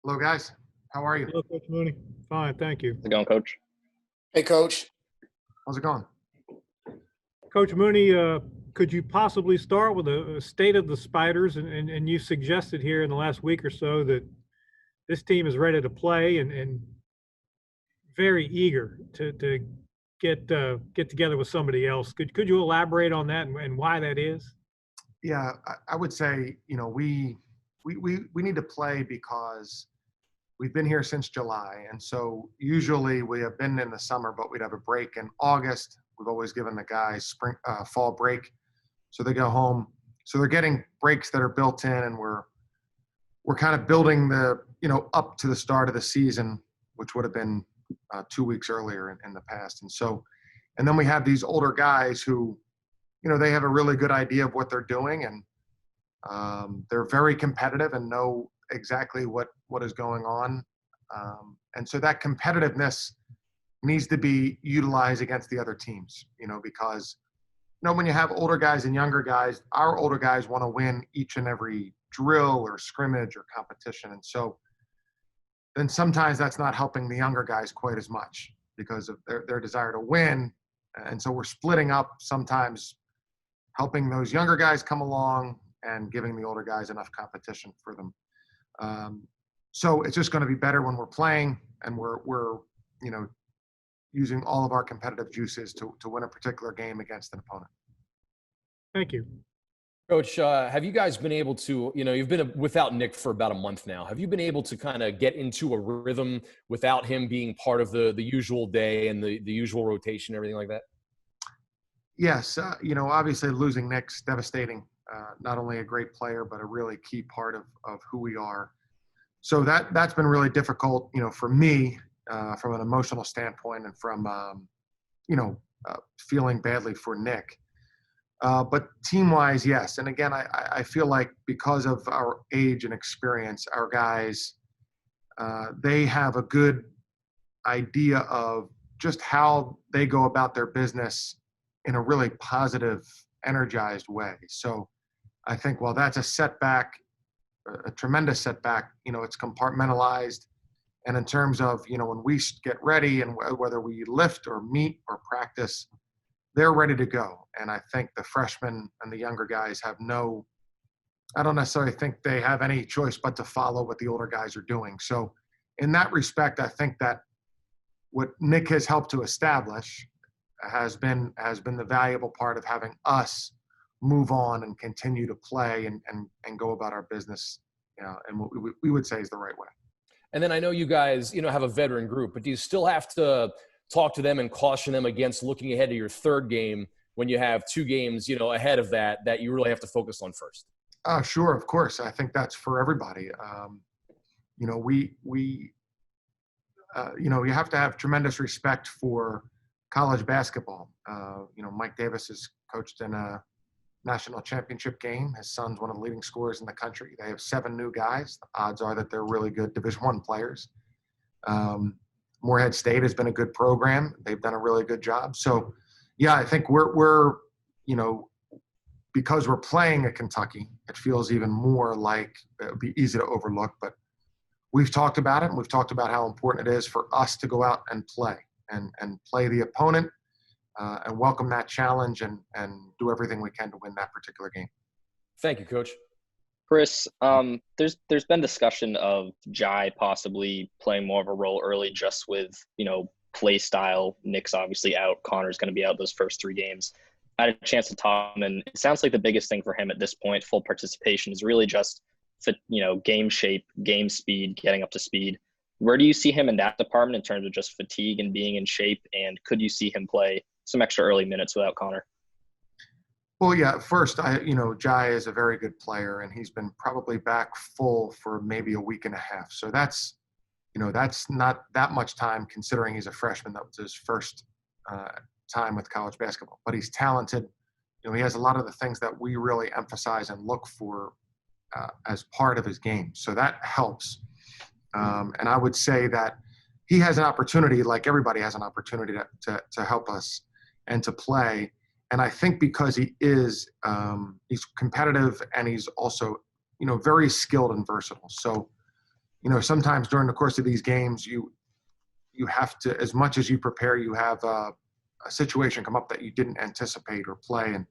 Hello, guys. How are you? Hello, Coach Mooney. Fine, thank you. How's it going, Coach? Hey, Coach. How's it going? Coach Mooney, could you possibly start with a state of the Spiders? And you suggested here in the last week or so that this team is ready to play and very eager to get together with somebody else. Could you elaborate on that and why that is? Yeah, I would say, we need to play because we've been here since July. And so usually we have been in the summer, but we'd have a break in August. We've always given the guys fall break. So they go home. So they're getting breaks that are built in, and we're kind of building up to the start of the season, which would have been 2 weeks earlier in the past. And then we have these older guys who, they have a really good idea of what they're doing, and they're very competitive and know exactly what is going on. And so that competitiveness needs to be utilized against the other teams, because, when you have older guys and younger guys, our older guys want to win each and every drill or scrimmage or competition. And so then sometimes that's not helping the younger guys quite as much because of their desire to win. And so we're splitting up, sometimes helping those younger guys come along and giving the older guys enough competition for them. So it's just going to be better when we're playing and we're using all of our competitive juices to win a particular game against an opponent. Thank you. Coach, have you guys been able to, you've been without Nick for about a month now. Have you been able to kind of get into a rhythm without him being part of the usual day and the usual rotation, everything like that? Yes. Obviously losing Nick's devastating. Not only a great player, but a really key part of who we are. So that's been really difficult, for me, from an emotional standpoint and from, feeling badly for Nick. But team-wise, yes. And again, I feel like because of our age and experience, our guys, they have a good idea of just how they go about their business in a really positive, energized way. So I think while that's a setback, a tremendous setback, it's compartmentalized. And in terms of, when we get ready and whether we lift or meet or practice, they're ready to go. And I think the freshmen and the younger guys I don't necessarily think they have any choice but to follow what the older guys are doing. So in that respect, I think that what Nick has helped to establish has been the valuable part of having us move on and continue to play and go about our business, and what we would say is the right way. And then I know you guys, have a veteran group, but do you still have to talk to them and caution them against looking ahead to your third game when you have 2 games, ahead of that you really have to focus on first? Sure, of course. I think that's for everybody. You have to have tremendous respect for college basketball. Mike Davis has coached in a national championship game. His son's one of the leading scorers in the country. They have 7 new guys. The odds are that they're really good Division I players. Morehead State has been a good program. They've done a really good job. So, yeah, I think we're because we're playing at Kentucky, it feels even more like it would be easy to overlook. But we've talked about it, and we've talked about how important it is for us to go out and play and play the opponent. And welcome that challenge and do everything we can to win that particular game. Thank you, Coach. Chris, there's been discussion of Jai possibly playing more of a role early just with, play style. Nick's obviously out. Connor's going to be out those first 3 games. I had a chance to talk to him, and it sounds like the biggest thing for him at this point, full participation, is really just, game shape, game speed, getting up to speed. Where do you see him in that department in terms of just fatigue and being in shape? And could you see him play some extra early minutes without Connor? Well, yeah, first, Jai is a very good player, and he's been probably back full for maybe a week and a half. So that's not that much time considering he's a freshman. That was his first time with college basketball. But he's talented. He has a lot of the things that we really emphasize and look for as part of his game. So that helps. And I would say that he has an opportunity, like everybody has an opportunity to help us and to play. And I think because he is, he's competitive and he's also, very skilled and versatile. So, sometimes during the course of these games, you have to, as much as you prepare, you have a situation come up that you didn't anticipate or play, and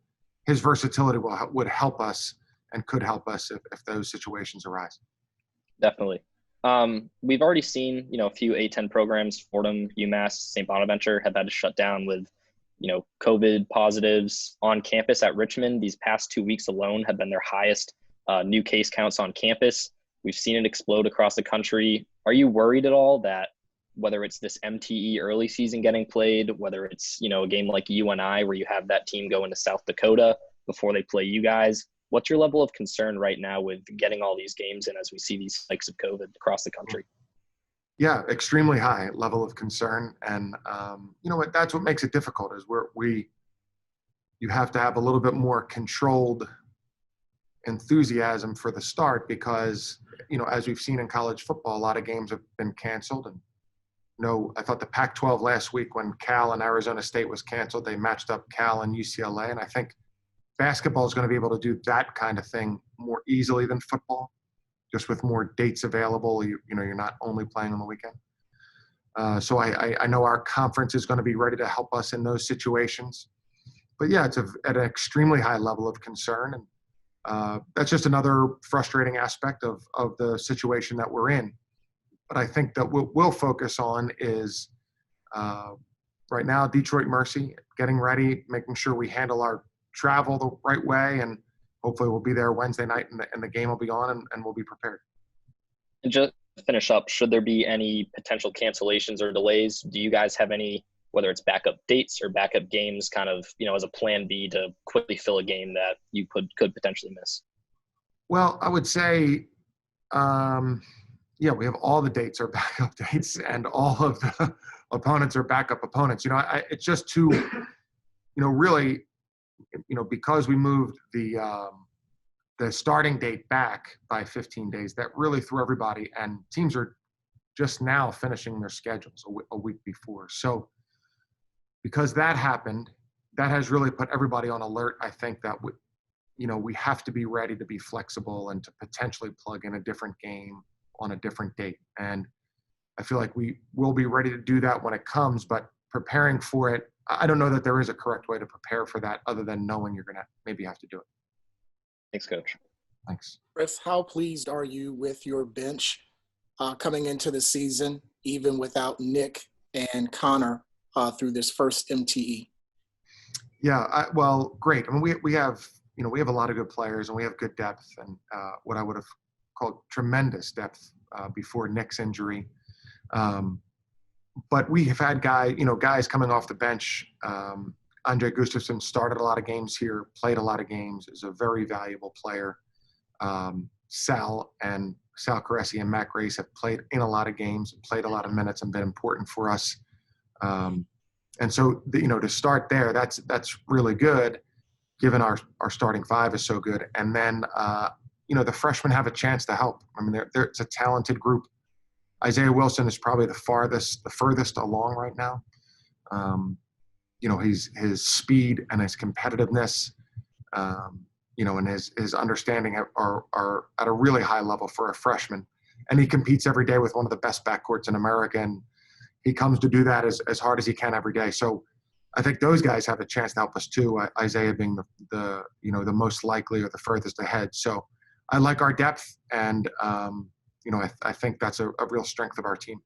his versatility would help us and could help us if those situations arise. Definitely. We've already seen, a few A10 programs, Fordham, UMass, St. Bonaventure have had to shut down with, COVID positives on campus at Richmond. These past 2 weeks alone have been their highest new case counts on campus. We've seen it explode across the country. Are you worried at all that whether it's this MTE early season getting played, whether it's, a game like UNI where you have that team go into South Dakota before they play you guys, what's your level of concern right now with getting all these games in as we see these spikes of COVID across the country? Yeah, extremely high level of concern. And that's what makes it difficult is you have to have a little bit more controlled enthusiasm for the start because, as we've seen in college football, a lot of games have been canceled. And I thought the Pac-12 last week when Cal and Arizona State was canceled, they matched up Cal and UCLA. And I think basketball is going to be able to do that kind of thing more easily than football, just with more dates available. You're not only playing on the weekend. So I know our conference is going to be ready to help us in those situations. But yeah, it's at an extremely high level of concern. And that's just another frustrating aspect of the situation that we're in. But I think that what we'll focus on is right now, Detroit Mercy, getting ready, making sure we handle our travel the right way, and hopefully we'll be there Wednesday night and the game will be on and we'll be prepared. And just to finish up, should there be any potential cancellations or delays, do you guys have any, whether it's backup dates or backup games kind of, as a plan B to quickly fill a game that you could potentially miss? Well, I would say, we have all the dates are backup dates and all of the opponents are backup opponents. It's just too, really, because we moved the starting date back by 15 days, that really threw everybody, and teams are just now finishing their schedules a week before. So because that happened, that has really put everybody on alert. I think that we have to be ready to be flexible and to potentially plug in a different game on a different date. And I feel like we will be ready to do that when it comes, but preparing for it, I don't know that there is a correct way to prepare for that other than knowing you're going to maybe have to do it. Thanks, Coach. Thanks. Chris, how pleased are you with your bench coming into the season, even without Nick and Connor through this first MTE? Yeah, great. I mean, we have a lot of good players and we have good depth and what I would have called tremendous depth before Nick's injury. But we have had guys coming off the bench. Andre Gustafson started a lot of games here, played a lot of games, is a very valuable player. Sal Caressi and Matt Grace have played in a lot of games, played a lot of minutes, and been important for us. And so, to start there, that's really good, given our starting five is so good. And then, the freshmen have a chance to help. I mean, it's a talented group. Isaiah Wilson is probably the furthest along right now. His speed and his competitiveness, and his understanding are at a really high level for a freshman. And he competes every day with one of the best backcourts in America, and he comes to do that as hard as he can every day. So I think those guys have a chance to help us too. Isaiah being the most likely or the furthest ahead. So I like our depth, and I think that's a real strength of our team.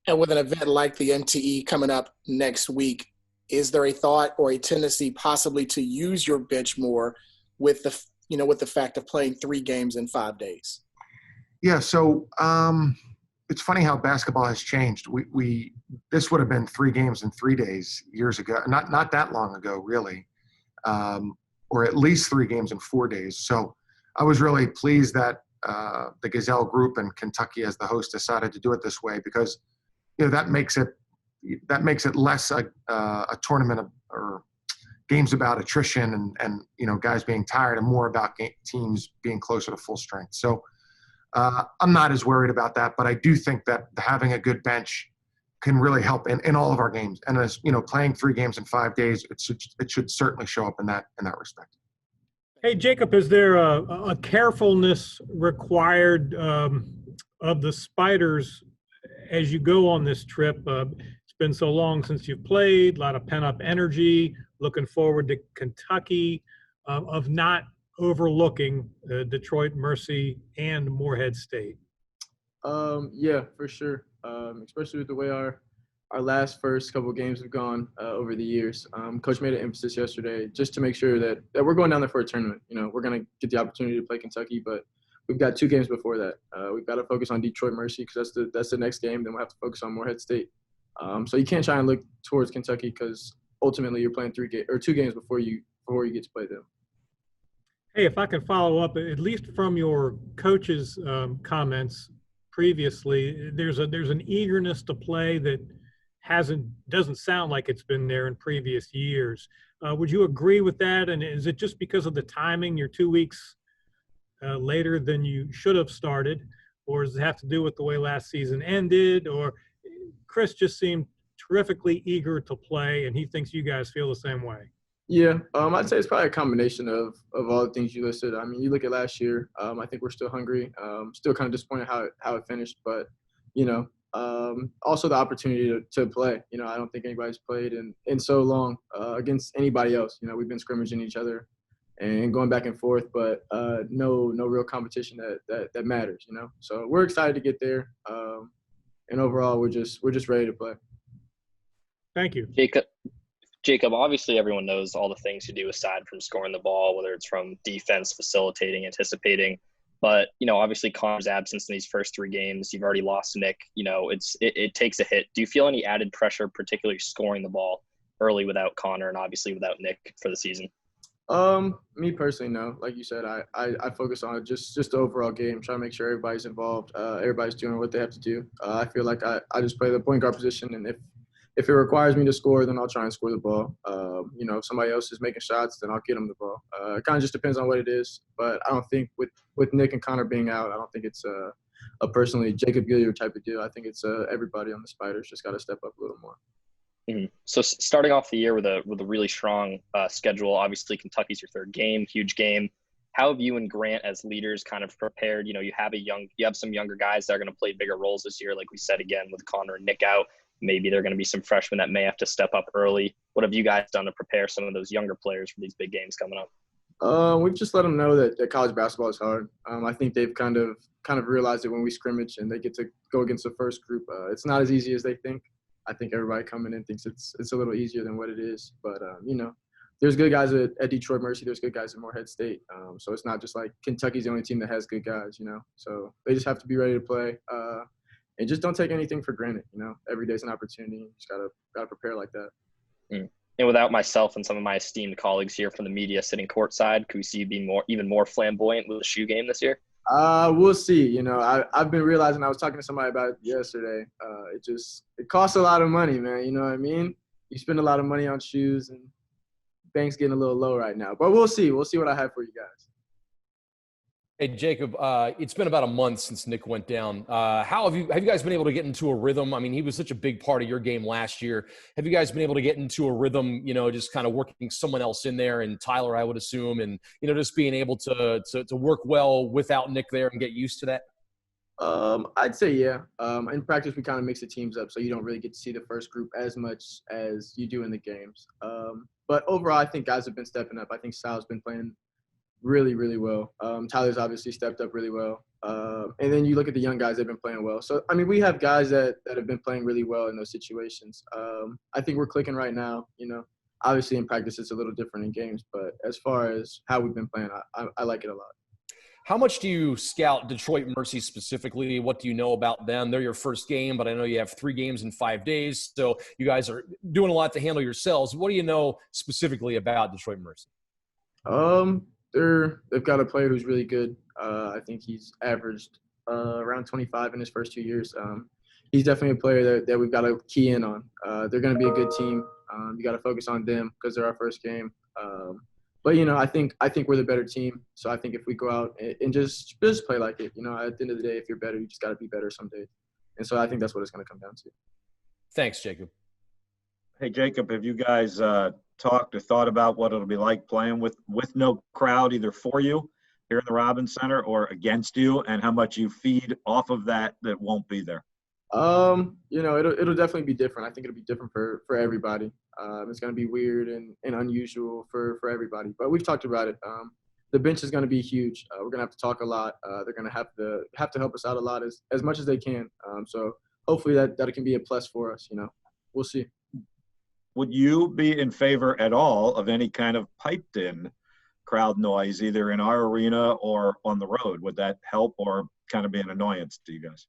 And with an event like the MTE coming up next week, is there a thought or a tendency possibly to use your bench more with the fact of playing 3 games in 5 days? Yeah. So it's funny how basketball has changed. This would have been 3 games in 3 days years ago, not that long ago, really, or at least 3 games in 4 days. So I was really pleased that the Gazelle Group and Kentucky as the host decided to do it this way, because that makes it less a tournament or games about attrition and guys being tired, and more about teams being closer to full strength. So I'm not as worried about that, but I do think that having a good bench can really help in all of our games. And as playing 3 games in 5 days, it should certainly show up in that respect. Hey, Jacob, is there a carefulness required of the Spiders, as you go on this trip, it's been so long since you've played, a lot of pent-up energy, looking forward to Kentucky, of not overlooking Detroit Mercy and Morehead State. Yeah, for sure. Especially with the way our last first couple of games have gone over the years. Coach made an emphasis yesterday just to make sure that we're going down there for a tournament. You know, we're going to get the opportunity to play Kentucky, but we've got 2 games before that. We've got to focus on Detroit Mercy because that's the next game. Then we'll have to focus on Morehead State. So you can't try and look towards Kentucky because ultimately you're playing 2 games before you get to play them. Hey, if I can follow up, at least from your coach's comments previously, there's an eagerness to play that doesn't sound like it's been there in previous years. Would you agree with that? And is it just because of the timing? You're 2 weeks later than you should have started, or does it have to do with the way last season ended? Or Chris just seemed terrifically eager to play, and he thinks you guys feel the same way. Yeah, I'd say it's probably a combination of all the things you listed. I mean, you look at last year. I think we're still hungry. Still kind of disappointed how it finished, but you know, also the opportunity to play. You know, I don't think anybody's played in so long against anybody else. You know, we've been scrimmaging each other and going back and forth, but no real competition that matters. You know, so we're excited to get there, and overall, we're just ready to play. Thank you, Jacob, obviously everyone knows all the things you do aside from scoring the ball, whether it's from defense, facilitating, anticipating. But, you know, obviously Connor's absence in these first 3 games, you've already lost Nick. You know, it takes a hit. Do you feel any added pressure, particularly scoring the ball early without Connor and obviously without Nick for the season? Me personally, no. Like you said, I focus on just the overall game, trying to make sure everybody's involved, everybody's doing what they have to do. I feel like I just play the point guard position, and if it requires me to score, then I'll try and score the ball. You know, if somebody else is making shots, then I'll get them the ball. It kind of just depends on what it is. But I don't think with Nick and Connor being out, I don't think it's a personally Jacob Gilliard type of deal. I think it's everybody on the Spiders just got to step up a little more. Mm-hmm. So starting off the year with a really strong schedule, obviously Kentucky's your 3rd game, huge game. How have you and Grant as leaders kind of prepared? You know, you have some younger guys that are going to play bigger roles this year, like we said again with Connor and Nick out. Maybe there are going to be some freshmen that may have to step up early. What have you guys done to prepare some of those younger players for these big games coming up? We've just let them know that college basketball is hard. I think they've kind of realized it when we scrimmage and they get to go against the first group. It's not as easy as they think. I think everybody coming in thinks it's a little easier than what it is. But, you know, there's good guys at Detroit Mercy. There's good guys at Morehead State. So it's not just like Kentucky's the only team that has good guys, you know. So they just have to be ready to play. And just don't take anything for granted, you know. Every day's an opportunity. You just gotta prepare like that. And without myself and some of my esteemed colleagues here from the media sitting courtside, could we see you being even more flamboyant with the shoe game this year? We'll see. You know, I've been realizing, I was talking to somebody about it yesterday. It costs a lot of money, man. You know what I mean? You spend a lot of money on shoes, and bank's getting a little low right now. But we'll see. We'll see what I have for you guys. Hey, Jacob, it's been about a month since Nick went down. How have you guys been able to get into a rhythm? I mean, he was such a big part of your game last year. Have you guys been able to get into a rhythm, you know, just kind of working someone else in there, and Tyler, I would assume, and, you know, just being able to work well without Nick there and get used to that? I'd say, yeah. In practice, we kind of mix the teams up, so you don't really get to see the first group as much as you do in the games. But overall, I think guys have been stepping up. I think Sal's been playing really, really well. Tyler's obviously stepped up really well. And then you look at the young guys, they've been playing well. So, I mean, we have guys that have been playing really well in those situations. I think we're clicking right now, you know. Obviously, in practice, it's a little different in games. But as far as how we've been playing, I like it a lot. How much do you scout Detroit Mercy specifically? What do you know about them? They're your first game, but I know you have 3 games in 5 days. So you guys are doing a lot to handle yourselves. What do you know specifically about Detroit Mercy? They've got a player who's really good. I think he's averaged around 25 in his first 2 years. He's definitely a player that we've got to key in on. They're going to be a good team. You got to focus on them because they're our first game. But, you know, I think we're the better team. So I think if we go out and just play like it, you know, at the end of the day, if you're better, you just got to be better some days. And so I think that's what it's going to come down to. Thanks, Jacob. Hey, Jacob, have you guys talked or thought about what it'll be like playing with no crowd either for you here in the Robbins Center or against you, and how much you feed off of that won't be there? It'll definitely be different. I think it'll be different for everybody. It's going to be weird and unusual for everybody, but we've talked about it. The bench is going to be huge. We're going to have to talk a lot. They're going to have to help us out a lot as much as they can. So hopefully that can be a plus for us. We'll see. Would you be in favor at all of any kind of piped in crowd noise, either in our arena or on the road? Would that help or kind of be an annoyance to you guys?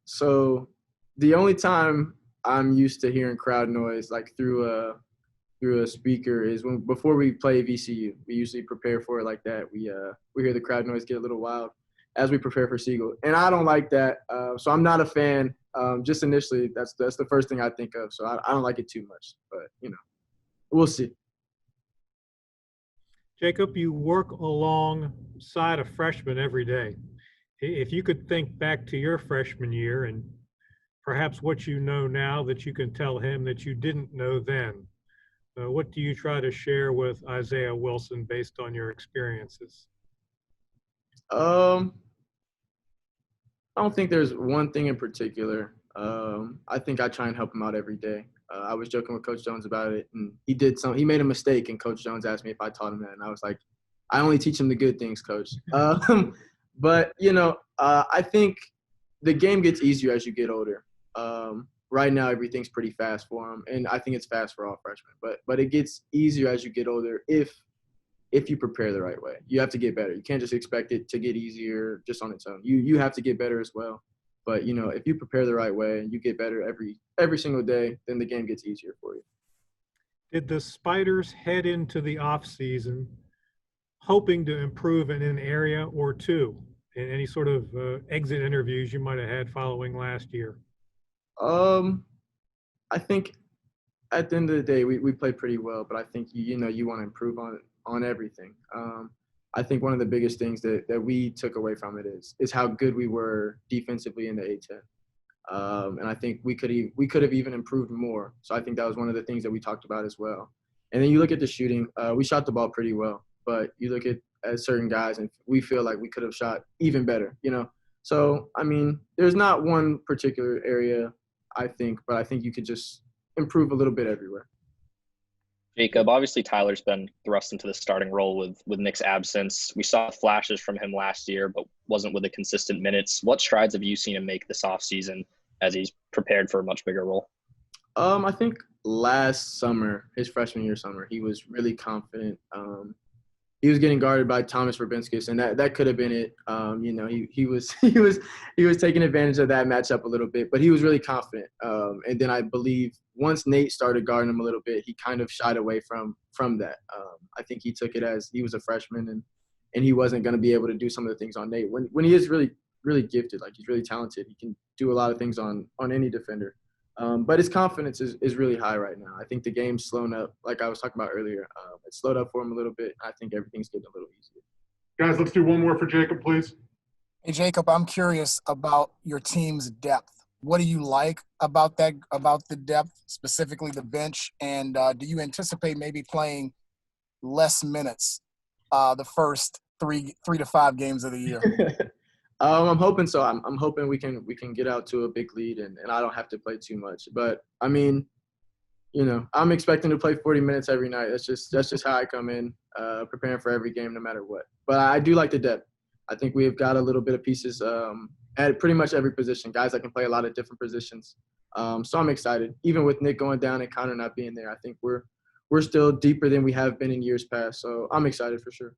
So the only time I'm used to hearing crowd noise, like through a speaker, is before we play VCU. We usually prepare for it like that. We hear the crowd noise get a little wild as we prepare for Siegel, and I don't like that. So I'm not a fan. Just initially, that's the first thing I think of. So I don't like it too much, but we'll see. Jacob, you work alongside a freshman every day. If you could think back to your freshman year and perhaps what you know now that you can tell him that you didn't know then, what do you try to share with Isaiah Wilson based on your experiences? I don't think there's one thing in particular. I think I try and help him out every day. I was joking with Coach Jones about it, and he made a mistake, and Coach Jones asked me if I taught him that, and I was like, I only teach him the good things, Coach. But, I think the game gets easier as you get older. Right now, everything's pretty fast for him, and I think it's fast for all freshmen. But it gets easier as you get older if you prepare the right way. You have to get better. You can't just expect it to get easier just on its own. You have to get better as well. But, if you prepare the right way and you get better every single day, then the game gets easier for you. Did the Spiders head into the offseason hoping to improve in an area or two in any sort of exit interviews you might have had following last year? I think at the end of the day, we played pretty well, but I think, you want to improve on everything. I think one of the biggest things that we took away from it is how good we were defensively in the A-10. And I think we could have even improved more. So I think that was one of the things that we talked about as well. And then you look at the shooting. We shot the ball pretty well, but you look at certain guys, and we feel like we could have shot even better, So, there's not one particular area, I think, but I think you could just improve a little bit everywhere. Jacob, obviously Tyler's been thrust into the starting role with Nick's absence. We saw flashes from him last year, but wasn't with the consistent minutes. What strides have you seen him make this offseason as he's prepared for a much bigger role? I think last summer, his freshman year summer, he was really confident. He was getting guarded by Thomas Rabinskis, and that could have been it. He was taking advantage of that matchup a little bit, but he was really confident. And then I believe once Nate started guarding him a little bit, he kind of shied away from that. I think he took it as he was a freshman and he wasn't going to be able to do some of the things on Nate when he is really, really gifted. Like, he's really talented. He can do a lot of things on any defender. But his confidence is really high right now. I think the game's slowing up, like I was talking about earlier. It slowed up for him a little bit. I think everything's getting a little easier. Guys, let's do one more for Jacob, please. Hey, Jacob, I'm curious about your team's depth. What do you like about the depth, specifically the bench? And do you anticipate maybe playing less minutes the first three to 5 games of the year? I'm hoping so. I'm hoping we can get out to a big lead and I don't have to play too much. But I'm expecting to play 40 minutes every night. That's just how I come in, preparing for every game, no matter what. But I do like the depth. I think we've got a little bit of pieces at pretty much every position. Guys that can play a lot of different positions. So I'm excited. Even with Nick going down and Connor not being there, I think we're still deeper than we have been in years past. So I'm excited for sure.